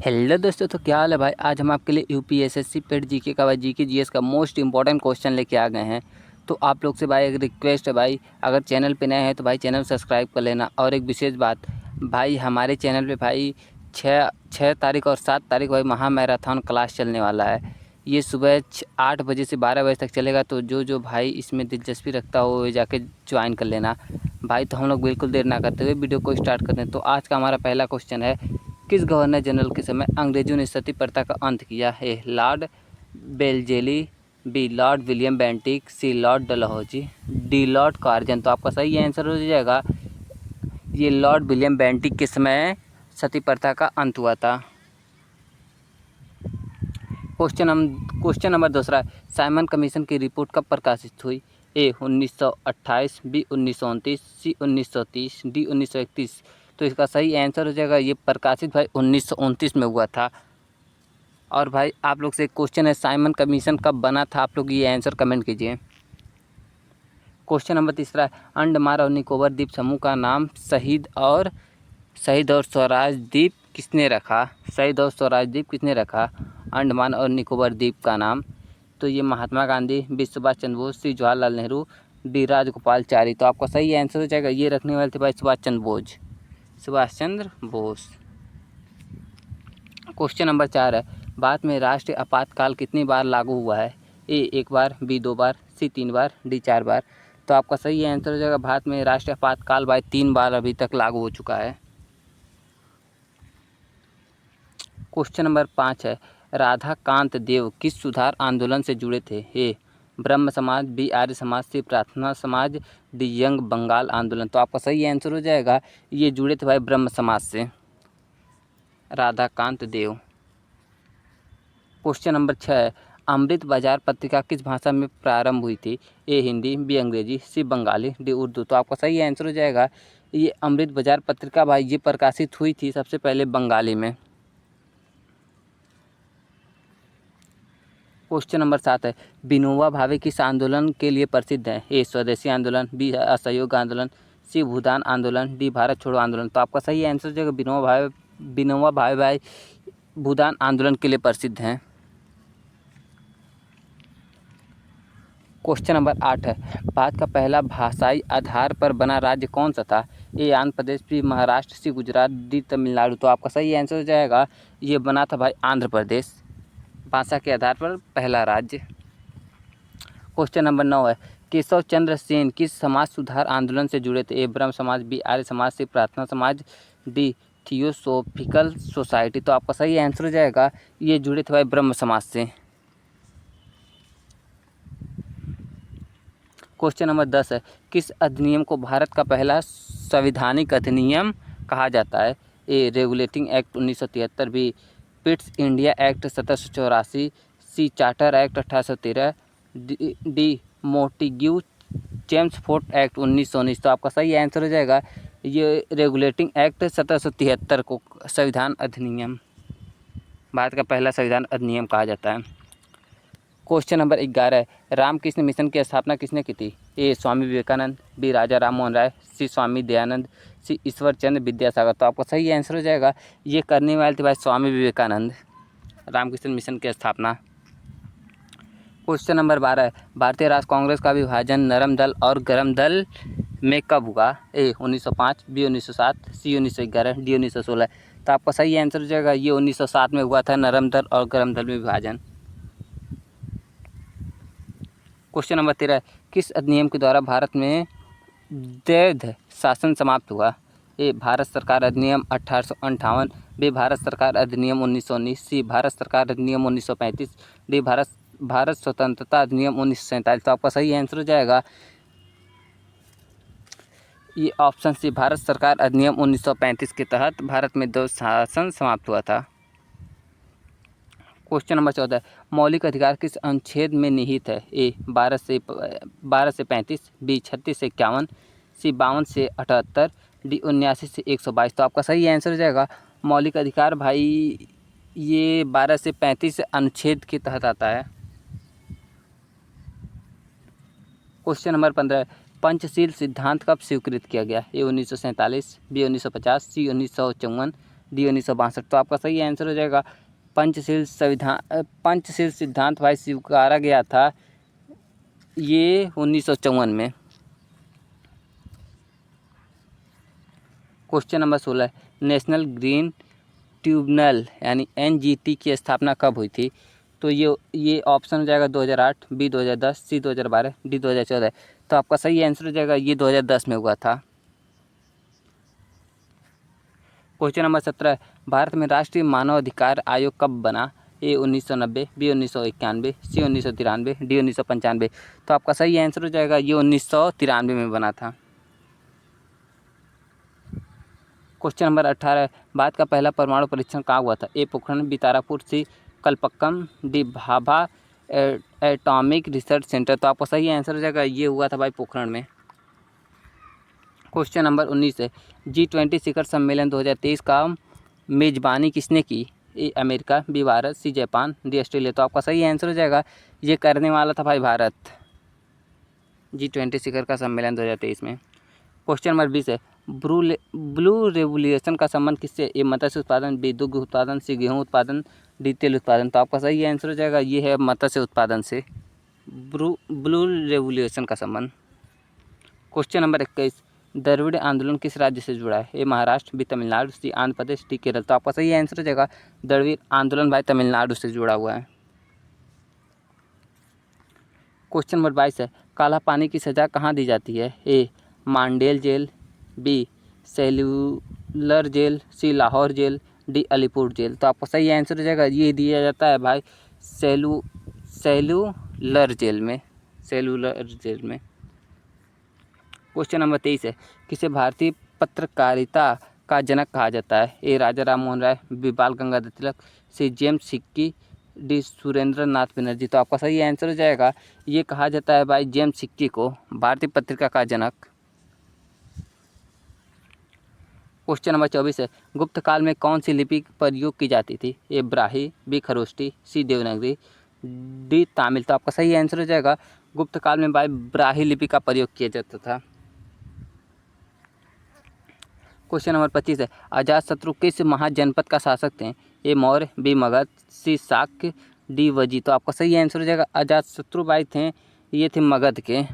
Hello दोस्तों, तो क्या हाल है भाई। आज हम आपके लिए यूपीएसएससी पेड जीके का जीके जीएस का मोस्ट इंपॉर्टेंट क्वेश्चन लेके आ गए हैं। तो आप लोग से भाई एक रिक्वेस्ट है भाई, अगर चैनल पे नए हैं तो भाई चैनल सब्सक्राइब कर लेना। और एक विशेष बात भाई, हमारे चैनल पे भाई 6 तारीख और 7 तारीख भाई महा मैराथन क्लास चलने वाला है। ये सुबह 8 बजे से 12 बजे तक चलेगा। तो जो भाई इसमें दिलचस्पी रखता हो वो जाके ज्वाइन कर लेना भाई। तो हम लोग बिल्कुल देर ना करते हुए वीडियो को स्टार्ट करते हैं। तो आज का हमारा पहला क्वेश्चन है, किस गवर्नर जनरल के समय अंग्रेजों ने सती प्रथा का अंत किया? A lord Wellesley, B lord William Bentinck, C lord Dalhousie, D lord Curzon. तो आपका सही आंसर हो जाएगा ये लॉर्ड विलियम बेंटिक के समय सती प्रथा का अंत हुआ था। क्वेश्चन नंबर दूसरा, साइमन कमीशन की रिपोर्ट कब प्रकाशित हुई? ए 1928, बी 1929, सी 1930, डी 1931। तो इसका सही आंसर हो जाएगा ये प्रकाशित भाई 1929 में हुआ था। और भाई आप लोग से एक क्वेश्चन है, साइमन कमीशन कब बना था? आप लोग ये आंसर कमेंट कीजिए। क्वेश्चन नंबर तीसरा, अंडमान और निकोबार द्वीप समूह का नाम शहीद और स्वराज द्वीप किसने रखा? शहीद और स्वराज द्वीप किसने रखा अंडमान और निकोबार द्वीप का नाम? तो ये महात्मा गांधी, बी सुभाष चंद्र बोस, सी जवाहरलाल नेहरू, डी राजगोपालचारी। तो आपका सही आंसर हो जाएगा ये रखने वाले थे भाई सुभाष चंद्र बोस। क्वेश्चन नंबर 4 है, भारत में राष्ट्रीय आपातकाल कितनी बार लागू हुआ है? ए 1 बार, बी 2 बार, सी 3 बार, डी 4 बार। तो आपका सही आंसर हो जाएगा भारत में राष्ट्रीय आपातकाल भाई 3 बार अभी तक लागू हो चुका है। क्वेश्चन नंबर 5 है, राधाकांत देव किस सुधार आंदोलन से जुड़े थे? ए ब्रह्म समाज, बी आर्य समाज, सी प्रार्थना समाज, डी यंग बंगाल आंदोलन। तो आपका सही आंसर हो जाएगा ये जुड़े थे भाई ब्रह्म समाज से, राधाकांत देव। क्वेश्चन नंबर 6 है, अमृत बाजार पत्रिका किस भाषा में प्रारंभ हुई थी? ए हिंदी, बी अंग्रेजी, सी बंगाली, डी उर्दू। तो आपका सही आंसर हो जाएगा ये अमृत बाजार पत्रिका भाई ये प्रकाशित हुई थी सबसे पहले बंगाली में। क्वेश्चन नंबर 7 है, विनोबा भावे किस आंदोलन के लिए प्रसिद्ध है? ए स्वदेशी आंदोलन, बी असहयोग आंदोलन, सी भूदान आंदोलन, डी भारत छोड़ो आंदोलन। तो आपका सही आंसर हो जाएगा विनोबा भावे भाई भूदान आंदोलन के लिए प्रसिद्ध हैं। क्वेश्चन नंबर 8 है, भारत का पहला भाषाई आधार पर बना राज्य कौन सा था? ए आंध्र प्रदेश, बी महाराष्ट्र, सी गुजरात, डी तमिलनाडु। तो आपका सही आंसर हो जाएगा ये बना था भाई आंध्र प्रदेश, भाषा के आधार पर पहला राज्य। क्वेश्चन नंबर 9 है, केशव चंद्र सेन किस समाज सुधार आंदोलन से जुड़े थे? ए ब्रह्म समाज, बी आर्य समाज, सी प्रार्थना समाज, डी थियोसोफिकल सोसाइटी। तो आपका सही आंसर हो जाएगा ये जुड़े थे भाई ब्रह्म समाज से। क्वेश्चन नंबर 10 है, किस अधिनियम को भारत का पहला संवैधानिक अधिनियम कहा जाता है? A regulating act 1973, B Pitt's India act 1784, C charter act 1813, D Montagu Chelmsford act 1919। तो आपका सही आंसर हो जाएगा ये रेगुलेटिंग एक्ट 1773 को संविधान अधिनियम, भारत का पहला संविधान अधिनियम कहा जाता है। क्वेश्चन नंबर 11 है, रामकृष्ण मिशन की स्थापना किसने की थी? ए स्वामी विवेकानंद, बी राजा राम मोहन राय, सी स्वामी दयानंद, सी ईश्वर चंद्र विद्यासागर। तो आपका सही आंसर हो जाएगा ये करने वाले थे भाई स्वामी विवेकानंद, रामकृष्ण मिशन की स्थापना। क्वेश्चन नंबर 12 है, भारतीय राष्ट्र कांग्रेस का विभाजन नरम दल और गरम दल में कब हुआ? ए 1905, बी 1907, सी 1911, डी 1916। तो आपका सही आंसर हो जाएगा ये 1907 में हुआ था नरम दल और गरम दल में विभाजन। क्वेश्चन नंबर 13 है, किस अधिनियम के द्वारा भारत में द्वैध शासन समाप्त हुआ? ए भारत सरकार अधिनियम 1858, बी भारत सरकार अधिनियम 1919, सी भारत सरकार अधिनियम 1935, डी भारत स्वतंत्रता अधिनियम 1947। तो आपका सही आंसर हो जाएगा ये ऑप्शन सी, भारत सरकार अधिनियम 1935 के तहत भारत में द्वैध शासन समाप्त हुआ था। क्वेश्चन नंबर 14, मौलिक अधिकार किस अनुच्छेद में निहित है? ए 12 से 35, बी 36 से 51, सी 52 से 78, डी 79 से 122। तो आपका सही आंसर हो जाएगा मौलिक अधिकार भाई ये 12 से 35 अनुच्छेद के तहत आता है। क्वेश्चन नंबर 15, पंचशील सिद्धांत कब स्वीकृत किया गया? ए 1947, बी 1950, सी 1954, डी 1962। तो आपका सही आंसर हो जाएगा पंचशील सिद्धांत भाई स्वीकारा गया था ये 1954 में। Question number 16 national green tribunal यानी NGT की स्थापना कब हुई थी? तो ये ऑप्शन हो जाएगा 2008, बी 2010, सी 2012, डी 2014। तो आपका सही आंसर हो जाएगा ये 2010 में हुआ था। क्वेश्चन नंबर 17 भारत में राष्ट्रीय मानवाधिकार आयोग कब बना? ए 1990, बी 1991, सी 1993, डी 1995। तो आपका सही आंसर हो जाएगा ये 1993 में बना था। क्वेश्चन नंबर 18 भारत का पहला परमाणु परीक्षण कहाँ हुआ था? A Pokhran, B Tarapur, C Kalpakkam, D Bhabha atomic research centre. तो आपका सही आंसर हो जाएगा ये हुआ था भाई पोखरण में। क्वेश्चन नंबर 19 है G20 शिखर सम्मेलन 2023 का मेजबानी किसने की? A America, B Bharat, C Japan, D Australia. तो आपका सही आंसर हो जाएगा ये करने वाला था भाई भारत G20 शिखर का सम्मेलन 2023 में। क्वेश्चन नंबर 20 है ब्लू रेवोल्यूशन का संबंध किससे? ए मत्स्य उत्पादन, बी दुग्ध उत्पादन, सी गेहूँ उत्पादन, डी तेल उत्पादन। तो आपका सही आंसर हो जाएगा ये है मत्स्य उत्पादन से ब्लू रेवोल्यूशन का संबंध। क्वेश्चन नंबर 21 द्रविड़ आंदोलन किस राज्य से जुड़ा है? ए महाराष्ट्र, बी तमिलनाडु, सी आंध्र प्रदेश, डी केरल। तो आपका सही आंसर हो जाएगा द्रविड़ आंदोलन भाई तमिलनाडु से जुड़ा हुआ है। क्वेश्चन नंबर 22 है काला पानी की सज़ा कहाँ दी जाती है? A Mandalay jail, B cellular jail, C Lahore jail, D Alipore jail. तो आपका सही आंसर हो जाएगा ये दिया जाता है भाई सेल्यूलर जेल में। क्वेश्चन नंबर 23 है किसे भारतीय पत्रकारिता का जनक कहा जाता है? ए राजा राम मोहन राय, बी बाल गंगाधर तिलक, सी जेम्स सिक्की, डी सुरेंद्र नाथ बनर्जी। तो आपका सही आंसर हो जाएगा ये कहा जाता है भाई जेम्स सिक्की को भारतीय पत्रिका का जनक। क्वेश्चन नंबर 24 है गुप्त काल में कौन सी लिपि प्रयोग की जाती थी? ए ब्राही, बी खरोष्टी, सी देवनागरी, डी तमिल। तो आपका सही आंसर हो जाएगा गुप्त काल में भाई ब्राही लिपि का प्रयोग किया जाता था। क्वेश्चन नंबर 25 है अजातशत्रु किस महाजनपद का शासक थे? ए मौर्य, बी मगध, सी शाक्य, डी वजी। तो आपका सही आंसर हो जाएगा अजातशत्रु भाई थे ये थे मगध के